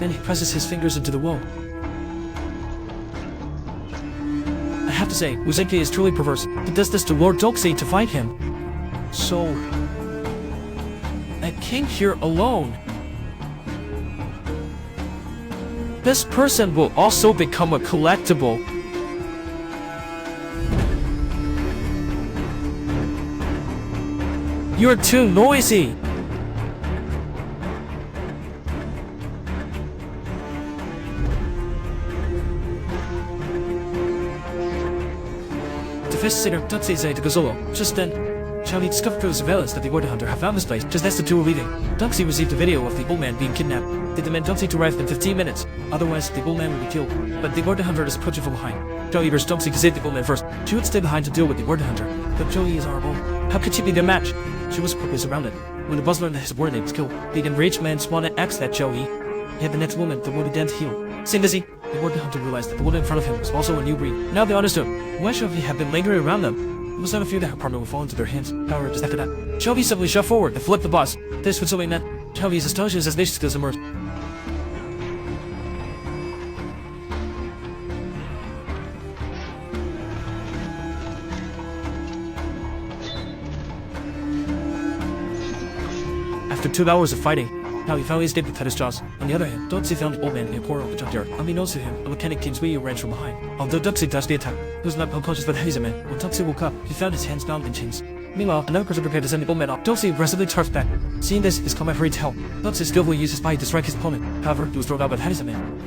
Then he presses his fingers into the wall. I have to say, Uzenki is truly perverse. He does this to Lord Dong-xiu to fight him. So... I came here alone. This person will also become a collectible. You're too noisy. The Investigator Dong-xiu is to go solo. Just then, Charlie discovered through surveillance that the Warden Hunter had found this place just as the two were leaving. Dong-xiu received a video of the old man being kidnapped. They demand Dong-xiu to arrive in 15 minutes, otherwise the old man will be killed. But the Warden Hunter is approaching from behind. Charlie urged Dong-xiu to save the old man first. She would stay behind to deal with the Warden Hunter, but Charlie is horrible. How could she be their match? She was quickly surrounded. When the boss learned that his subordinate was killed, the enraged man wanted to axe that Charlie. Yet the next moment, the wounded didn't heal. Seeing busy, the Warden Hunter realized that the woman in front of him was also a new breed. Now they understood why Charlie had been lingering around them. It was not a fear that her partner would fall into their hands. However, just after that, Charlie suddenly shot forward and flipped the boss. This would something that Charlie's astonishing assassination skills emerged. After 2 hours of fighting, Charlie finally escaped with his jaws. On the other hand, Dong-xiu found the old man in a corner of the junkyard. Unbeknownst to him, a mechanic team's wheel ran from behind. Although Dong-xiu dodged the attack, he was not unconscious by the Hazel man. When Dong-xiu woke up, he found his hands bound in chains. Meanwhile, another person prepared to send the old man off. Dong-xiu aggressively charged back. Seeing this, his combat hurried to hell. Dong-xiu skillfully used his body to strike his opponent. However, he was thrown out by the Hazel man.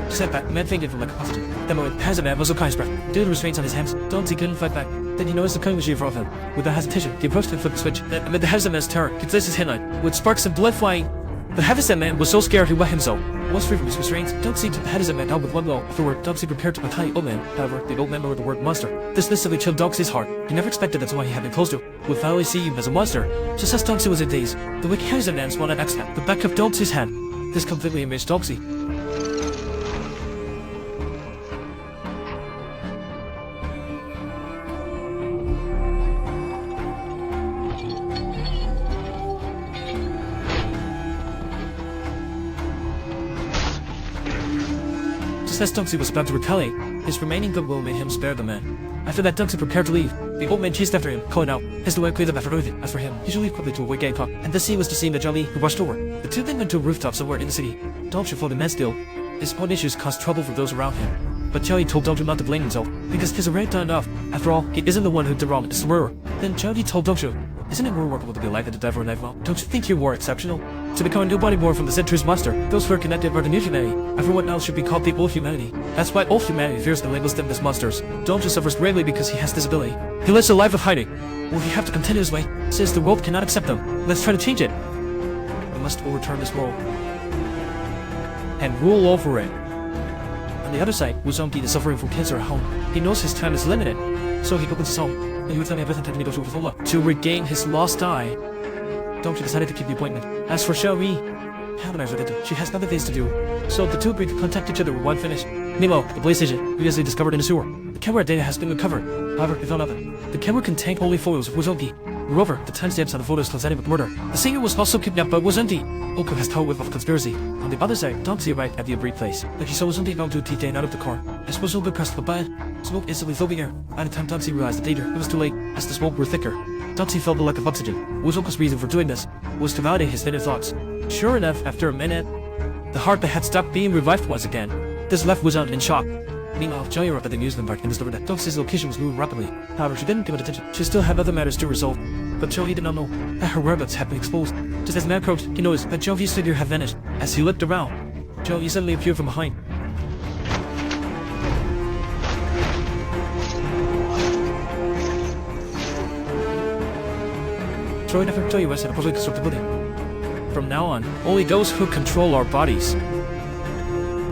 Setback, man fainted from like a oxygen. That moment, Hazaman was so kind breath. Due to the restraints on his hands, Dong-xiu couldn't fight back. Then he noticed the cunning machine in front of him. Without hesitation, he approached and flipped the switch. Then, amid the Hazaman's terror, he placed his hand on it, with sparks of blood flying. The Hazaman was so scared he wet himself. Once free from his restraints, Dong-xiu took the Hazaman down with one blow. Afterward, Dong-xiu prepared to attack the old man. However, the old man murmured the word monster. This instantly chilled Dong-xiu's heart. He never expected that someone he had been close to would finally see him as a monster. Just as Dong-xiu was in daze, the wicked Hazaman wanted to snap the back of Dong-xiu's hand. This completely amazed Dong-xiu. As Dong-xiu was about to retaliate, his remaining goodwill made him spare the man. After that, Dong-xiu prepared to leave. The old man chased after him, calling out, "Has the way cleared up after everything?" As for him, he should leave quickly to avoid getting caught. And this scene was to see the Charlie who rushed over. The two then went to a rooftop somewhere in the city. Dong-xiu fought the man still. His own issues caused trouble for those around him. But Charlie told Dong-xiu not to blame himself, because he's already done enough. After all, he isn't the one who did wrong, it's the murderer. Then Charlie told Dong-xiu, "Isn't it more remarkable to be alive than to die for a knife well? Don't you think you were exceptional? To become a nobody born from the century's monster, those who are connected are the new humanity. Everyone else should be called the old humanity. That's why old humanity fears and labels them as monsters. Dong-xiu suffers greatly because he has this ability. He lives a life of hiding. Will he have to continue his way, since the world cannot accept them? Let's try to change it. We must overturn this world and rule over it." On the other side, Wuzongki is suffering from cancer at home. He knows his time is limited, so he opens his home. And he would tell me everything to regain his lost eye. Dong-xiu decided to keep the appointment. As for Xiaoyi, how can I forget her? She has nothing things to do. So the two agreed to contact each other when one finished. Meanwhile, the police station previously discovered in the sewer. The camera data has been recovered. However, they found nothing. The camera contained only photos of Wuzongki. Moreover, the timestamps on the photos coincided with murder. The singer was also kidnapped by Wuzongki. Oko has told with of conspiracy. On the other side, Dong-xiu arrived at the agreed place. Like he saw Wuzongki going to TJ out of the car. As Wuzongki pressed the button, smoke instantly filled the air. By the time Dong-xiu realized the danger, it was too late, as the smoke grew thicker. Dong-xiu felt the lack of oxygen. Wuzongki's reason for doing this was to validate his inner thoughts. Sure enough, after a minute, the heartbeat had stopped being revived once again. This left Wuzong in shock. Meanwhile, Joey arrived at the amusement park and discovered that Dong-xiu's location was moving rapidly. However, she didn't give it attention. She still had other matters to resolve. But Joey did not know that her whereabouts had been exposed. Just as the man approached, he noticed that Joey's figure had vanished. As he looked around, Joey suddenly appeared from behind. Troy never tell you what's in a perfectly constructed building. From now on, only those who control our bodies.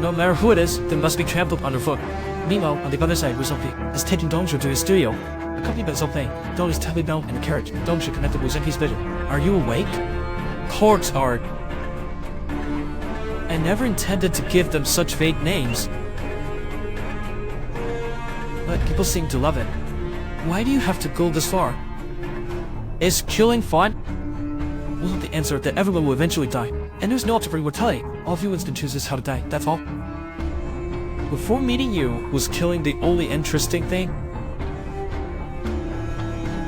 No matter who it is, they must be trampled underfoot. Meanwhile, on the other side, Wuzongki is taking Dong-xiu to his studio. Accompanied by Zhou Fei, Dong is tightly bound in a carriage. Dong-xiu connected with Wuzongki's vision. "Are you awake?" "Corpse art." I never intended to give them such vague names. But people seem to love it. Why do you have to go this far? Is killing fun? Well, the answer that everyone will eventually die. And there's no option for immortality. All of you instant chooses how to die, that's all. Before meeting you, was killing the only interesting thing?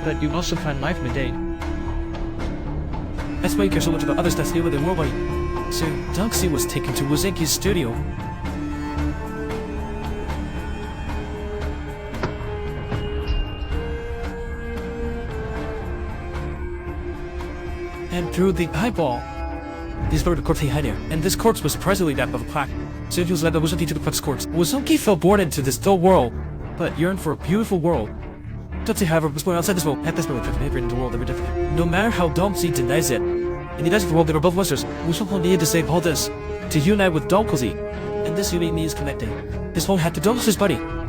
But you also find life mundane. That's why you care so much about others that's new within worldwide. So, Dong-xiu was taken to Wazinki's studio. And through the eyeball, discovered the corpse he had here, and this corpse was surprisingly that of a plaque. So he was led by Wazunki to the corpse corpse. Wazunki fell born into this dull world, but yearned for a beautiful world. Dong-xiu, however, was born outside this world, at this moment, in the world every different. No matter how Dong-xiu denies it, in the eyes of the world they were both monsters. Wuzhong needed to save all this, to unite with Dong-xiu, and this unique means connecting. His phone had to Dong-xiu's body.